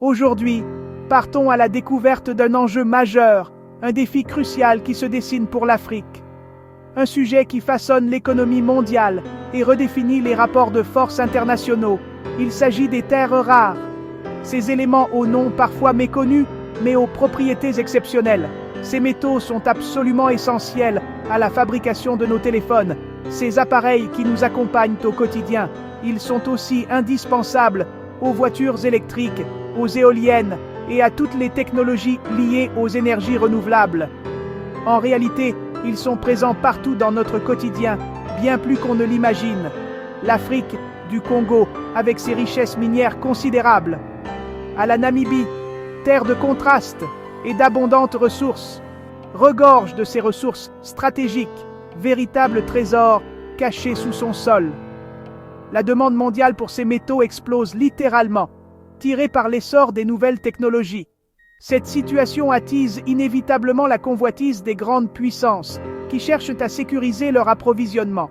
Aujourd'hui, partons à la découverte d'un enjeu majeur, un défi crucial qui se dessine pour l'Afrique. Un sujet qui façonne l'économie mondiale et redéfinit les rapports de force internationaux. Il s'agit des terres rares. Ces éléments aux noms parfois méconnus, mais aux propriétés exceptionnelles. Ces métaux sont absolument essentiels à la fabrication de nos téléphones, ces appareils qui nous accompagnent au quotidien. Ils sont aussi indispensables aux voitures électriques, aux éoliennes et à toutes les technologies liées aux énergies renouvelables. En réalité, ils sont présents partout dans notre quotidien, bien plus qu'on ne l'imagine. L'Afrique, du Congo, avec ses richesses minières considérables, à la Namibie, terre de contraste et d'abondantes ressources, regorge de ces ressources stratégiques, véritables trésors cachés sous son sol. La demande mondiale pour ces métaux explose littéralement, tirée par l'essor des nouvelles technologies. Cette situation attise inévitablement la convoitise des grandes puissances, qui cherchent à sécuriser leur approvisionnement.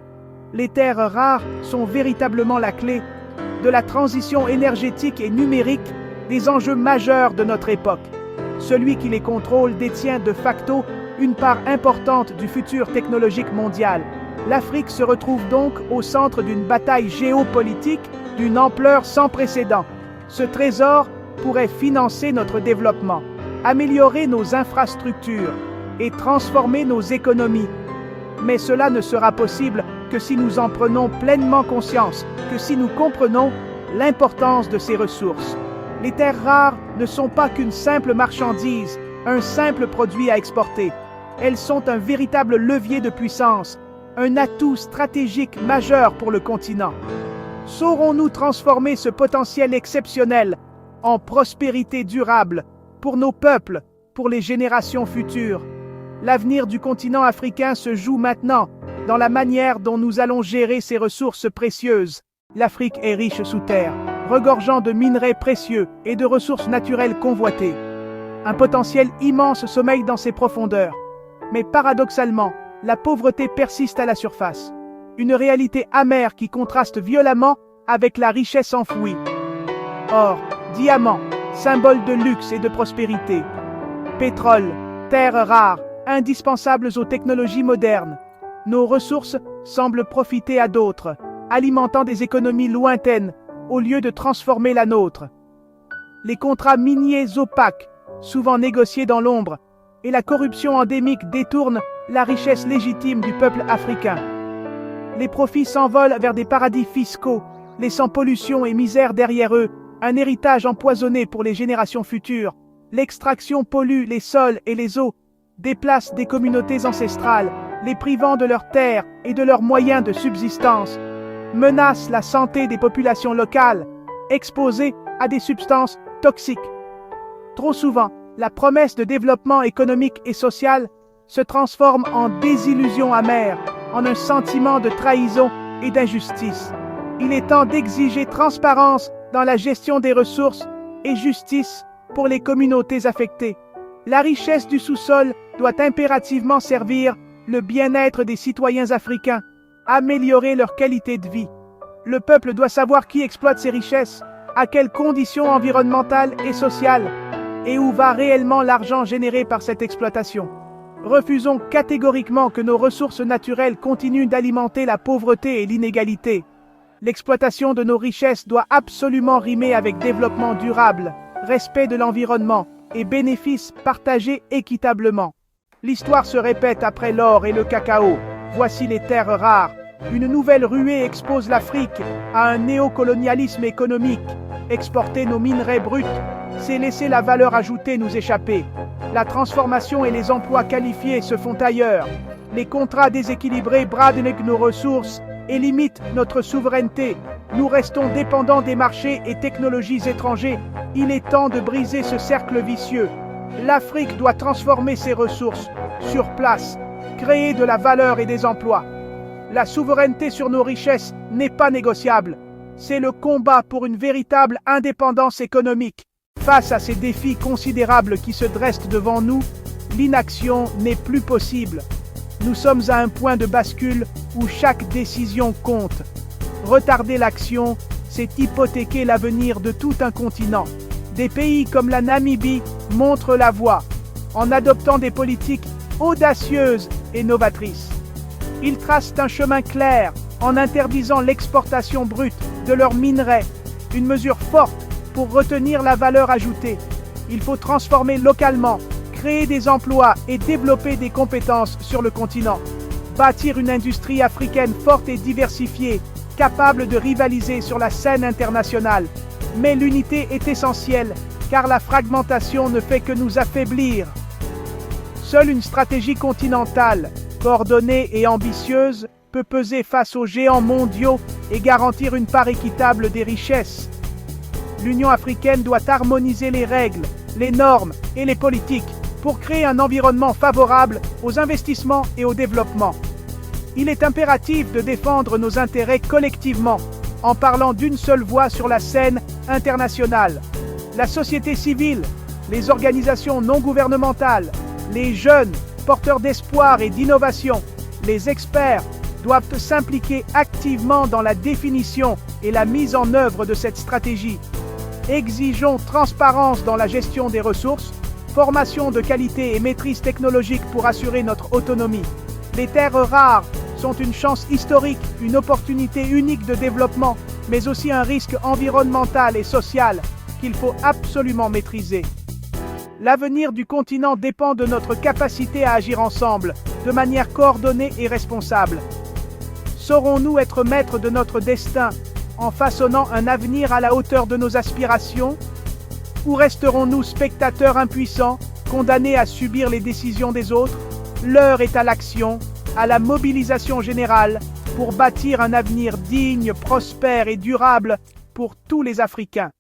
Les terres rares sont véritablement la clé de la transition énergétique et numérique des enjeux majeurs de notre époque. Celui qui les contrôle détient de facto une part importante du futur technologique mondial. L'Afrique se retrouve donc au centre d'une bataille géopolitique d'une ampleur sans précédent. Ce trésor pourrait financer notre développement, améliorer nos infrastructures et transformer nos économies. Mais cela ne sera possible que si nous en prenons pleinement conscience, que si nous comprenons l'importance de ces ressources. Les terres rares ne sont pas qu'une simple marchandise, un simple produit à exporter. Elles sont un véritable levier de puissance, un atout stratégique majeur pour le continent. Saurons-nous transformer ce potentiel exceptionnel en prospérité durable pour nos peuples, pour les générations futures? L'avenir du continent africain se joue maintenant dans la manière dont nous allons gérer ces ressources précieuses. L'Afrique est riche sous terre, regorgeant de minerais précieux et de ressources naturelles convoitées. Un potentiel immense sommeille dans ses profondeurs. Mais paradoxalement, la pauvreté persiste à la surface. Une réalité amère qui contraste violemment avec la richesse enfouie. Or, diamants, symbole de luxe et de prospérité. Pétrole, terres rares, indispensables aux technologies modernes. Nos ressources semblent profiter à d'autres, alimentant des économies lointaines au lieu de transformer la nôtre. Les contrats miniers opaques, souvent négociés dans l'ombre, et la corruption endémique détournent la richesse légitime du peuple africain. Les profits s'envolent vers des paradis fiscaux, laissant pollution et misère derrière eux, un héritage empoisonné pour les générations futures. L'extraction pollue les sols et les eaux, déplace des communautés ancestrales, les privant de leurs terres et de leurs moyens de subsistance, menace la santé des populations locales, exposées à des substances toxiques. Trop souvent, la promesse de développement économique et social se transforme en désillusion amère, en un sentiment de trahison et d'injustice. Il est temps d'exiger transparence dans la gestion des ressources et justice pour les communautés affectées. La richesse du sous-sol doit impérativement servir le bien-être des citoyens africains, améliorer leur qualité de vie. Le peuple doit savoir qui exploite ces richesses, à quelles conditions environnementales et sociales, et où va réellement l'argent généré par cette exploitation. Refusons catégoriquement que nos ressources naturelles continuent d'alimenter la pauvreté et l'inégalité. L'exploitation de nos richesses doit absolument rimer avec développement durable, respect de l'environnement et bénéfices partagés équitablement. L'histoire se répète après l'or et le cacao. Voici les terres rares. Une nouvelle ruée expose l'Afrique à un néocolonialisme économique. Exporter nos minerais bruts, c'est laisser la valeur ajoutée nous échapper. La transformation et les emplois qualifiés se font ailleurs. Les contrats déséquilibrés bradent nos ressources et limitent notre souveraineté. Nous restons dépendants des marchés et technologies étrangers. Il est temps de briser ce cercle vicieux. L'Afrique doit transformer ses ressources sur place, créer de la valeur et des emplois. La souveraineté sur nos richesses n'est pas négociable. C'est le combat pour une véritable indépendance économique. Face à ces défis considérables qui se dressent devant nous, l'inaction n'est plus possible. Nous sommes à un point de bascule où chaque décision compte. Retarder l'action, c'est hypothéquer l'avenir de tout un continent. Des pays comme la Namibie montrent la voie, en adoptant des politiques audacieuses et novatrices. Ils tracent un chemin clair en interdisant l'exportation brute de leurs minerais, une mesure forte pour retenir la valeur ajoutée. Il faut transformer localement, créer des emplois et développer des compétences sur le continent. Bâtir une industrie africaine forte et diversifiée, capable de rivaliser sur la scène internationale. Mais l'unité est essentielle, car la fragmentation ne fait que nous affaiblir. Seule une stratégie continentale, coordonnée et ambitieuse, peut peser face aux géants mondiaux et garantir une part équitable des richesses. L'Union africaine doit harmoniser les règles, les normes et les politiques pour créer un environnement favorable aux investissements et au développement. Il est impératif de défendre nos intérêts collectivement, en parlant d'une seule voix sur la scène internationale. La société civile, les organisations non gouvernementales, les jeunes, porteurs d'espoir et d'innovation, les experts, doivent s'impliquer activement dans la définition et la mise en œuvre de cette stratégie. Exigeons transparence dans la gestion des ressources, formation de qualité et maîtrise technologique pour assurer notre autonomie. Les terres rares sont une chance historique, une opportunité unique de développement, mais aussi un risque environnemental et social qu'il faut absolument maîtriser. L'avenir du continent dépend de notre capacité à agir ensemble, de manière coordonnée et responsable. Saurons-nous être maîtres de notre destin en façonnant un avenir à la hauteur de nos aspirations? Ou resterons-nous spectateurs impuissants, condamnés à subir les décisions des autres? L'heure est à l'action, à la mobilisation générale, pour bâtir un avenir digne, prospère et durable pour tous les Africains.